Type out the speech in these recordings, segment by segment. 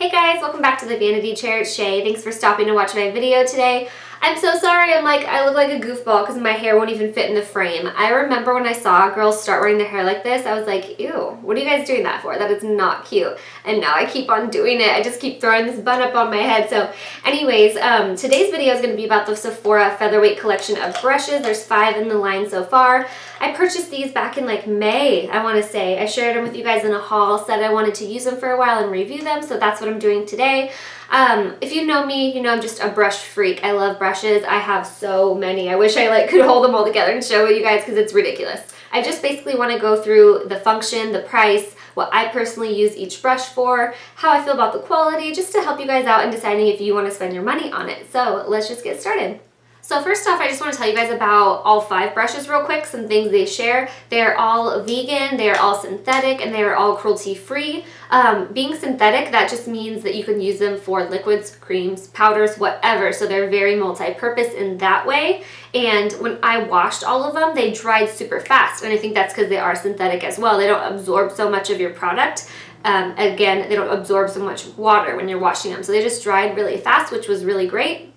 Hey guys, welcome back to the Vanity Chair. It's Shay. Thanks for stopping to watch my video today. I'm so sorry I look like a goofball because my hair won't even fit in the frame. I remember when I saw girls start wearing their hair like this, I was like, ew, what are you guys doing that for? That is not cute. And now I keep on doing it. I just keep throwing this bun up on my head. So anyways, today's video is going to be about the Sephora Featherweight collection of brushes. There's 5 in the line so far. I purchased these back in like May, I want to say. I shared them with you guys in a haul, said I wanted to use them for a while and review them, so that's what I'm doing today. If you know me, you know I'm just a brush freak. I love brushes. I have so many. I wish I could hold them all together and show you guys because it's ridiculous. I just basically want to go through the function, the price, what I personally use each brush for, how I feel about the quality, just to help you guys out in deciding if you want to spend your money on it. So let's just get started. So first off, I just want to tell you guys about all 5 brushes real quick, some things they share. They are all vegan, they are all synthetic, and they are all cruelty-free. Being synthetic, that just means that you can use them for liquids, creams, powders, whatever. So they're very multi-purpose in that way. And when I washed all of them, they dried super fast. And I think that's because they are synthetic as well. They don't absorb so much of your product. Again, they don't absorb so much water when you're washing them. So they just dried really fast, which was really great.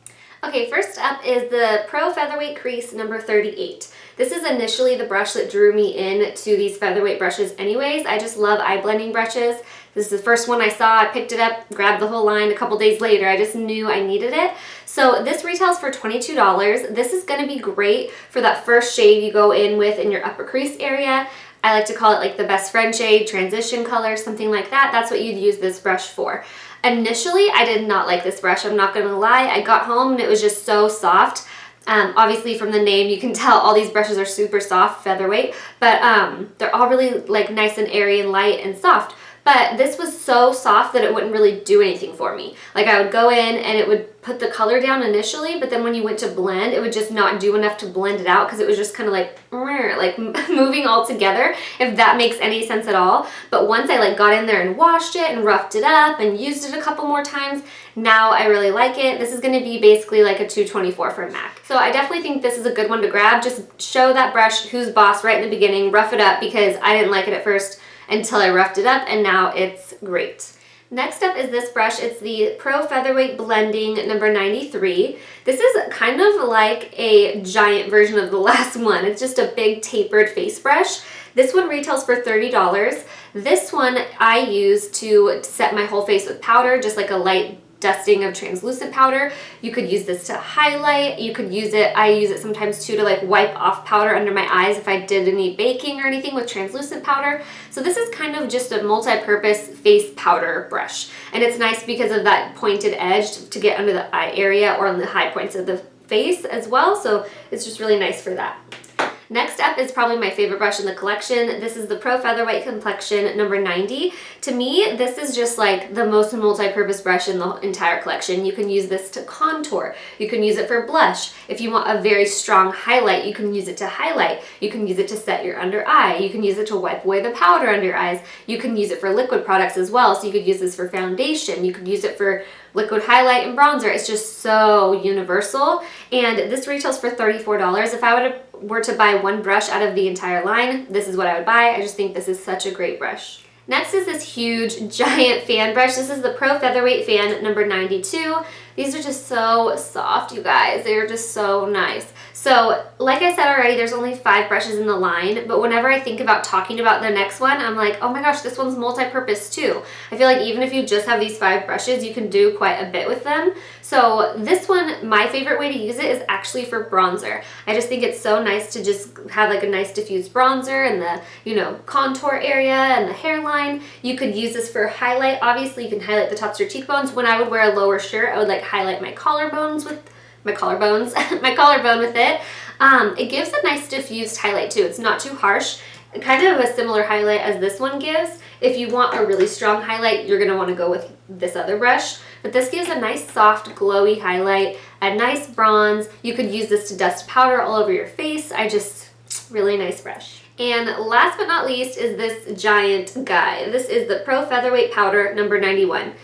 Okay, first up is the Pro Featherweight Crease number 38. This is initially the brush that drew me into these featherweight brushes anyways. I just love eye blending brushes. This is the first one I saw. I picked it up, grabbed the whole line a couple days later. I just knew I needed it. So this retails for $22. This is going to be great for that first shade you go in with in your upper crease area. I like to call it like the best friend shade, transition color, something like that. That's what you'd use this brush for. Initially, I did not like this brush, I'm not going to lie. I got home and it was just so soft. Obviously from the name you can tell all these brushes are super soft, featherweight, but they're all really nice and airy and light and soft. But this was so soft that it wouldn't really do anything for me. I would go in and it would put the color down initially, but then when you went to blend, it would just not do enough to blend it out because it was just kind of like moving all together, if that makes any sense at all. But once I got in there and washed it and roughed it up and used it a couple more times, now I really like it. This is going to be basically like a 224 for MAC. So I definitely think this is a good one to grab. Just show that brush who's boss right in the beginning, rough it up, because I didn't like it at first until I roughed it up, and now it's great. Next up is this brush. It's the Pro Featherweight Blending number 93. This is kind of like a giant version of the last one. It's just a big tapered face brush. This one retails for $30. This one I use to set my whole face with powder, just like a light dusting of translucent powder. You could use this to highlight. You could use it, I use it sometimes too to wipe off powder under my eyes if I did any baking or anything with translucent powder. So this is kind of just a multi-purpose face powder brush. And it's nice because of that pointed edge to get under the eye area or on the high points of the face as well. So it's just really nice for that. Next up is probably my favorite brush in the collection. This is the Pro Featherweight Complexion number 90. To me, this is just the most multi-purpose brush in the entire collection. You can use this to contour. You can use it for blush. If you want a very strong highlight, you can use it to highlight. You can use it to set your under eye. You can use it to wipe away the powder under your eyes. You can use it for liquid products as well. So you could use this for foundation. You could use it for liquid highlight and bronzer. It's just so universal. And this retails for $34. If I were to buy one brush out of the entire line, this is what I would buy. I just think this is such a great brush. Next is this huge giant fan brush. This is the Pro Featherweight Fan number 92. These are just so soft, you guys. They're just so nice. So, like I said already, there's only 5 brushes in the line, but whenever I think about talking about the next one, I'm like, oh my gosh, this one's multi-purpose too. I feel like even if you just have these 5 brushes, you can do quite a bit with them. So this one, my favorite way to use it is actually for bronzer. I just think it's so nice to just have a nice diffused bronzer in the, contour area and the hairline. You could use this for highlight. Obviously, you can highlight the tops of your cheekbones. When I would wear a lower shirt, I would highlight my collarbones with my collarbone with it. It gives a nice diffused highlight too. It's not too harsh. Kind of a similar highlight as this one gives. If you want a really strong highlight, you're going to want to go with this other brush. But this gives a nice soft glowy highlight, a nice bronze. You could use this to dust powder all over your face. Really nice brush. And last but not least is this giant guy. This is the Pro Featherweight Powder number 91.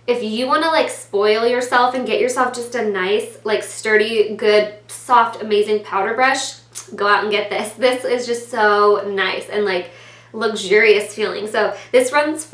If you want to spoil yourself and get yourself just a nice, sturdy, good, soft, amazing powder brush, go out and get this. This is just so nice and luxurious feeling. So this retails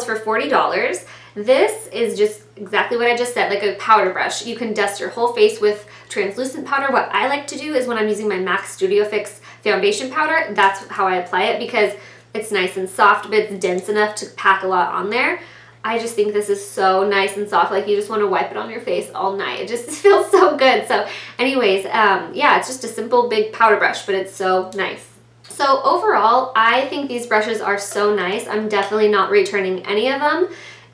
for $40. This is just exactly what I just said, like a powder brush. You can dust your whole face with translucent powder. What I like to do is when I'm using my MAC Studio Fix foundation powder, that's how I apply it because it's nice and soft, but it's dense enough to pack a lot on there. I just think this is so nice and soft, like you just want to wipe it on your face all night. It just feels so good. So anyways, yeah, it's just a simple big powder brush, but it's so nice. So overall, I think these brushes are so nice. I'm definitely not returning any of them.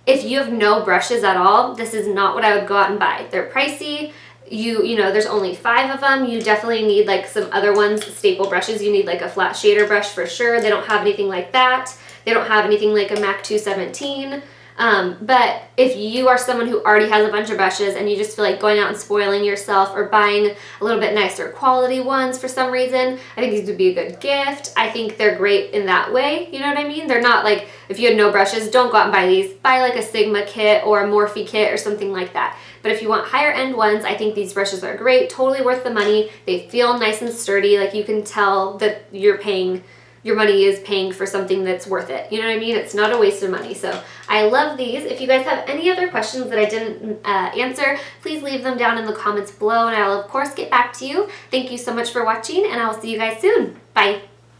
If you have no brushes at all, this is not what I would go out and buy. They're pricey. You know, there's only 5 of them. You definitely need like some other ones, staple brushes. You need like a flat shader brush for sure. They don't have anything like that. They don't have anything like a MAC 217. But if you are someone who already has a bunch of brushes and you just feel like going out and spoiling yourself or buying a little bit nicer quality ones for some reason, I think these would be a good gift. I think they're great in that way, you know what I mean? They're not like, if you had no brushes, don't go out and buy these. Buy like a Sigma kit or a Morphe kit or something like that. But if you want higher end ones, I think these brushes are great, totally worth the money. They feel nice and sturdy, like you can tell that your money is paying for something that's worth it. You know what I mean? It's not a waste of money. So I love these. If you guys have any other questions that I didn't answer, please leave them down in the comments below and I'll of course get back to you. Thank you so much for watching and I'll see you guys soon. Bye.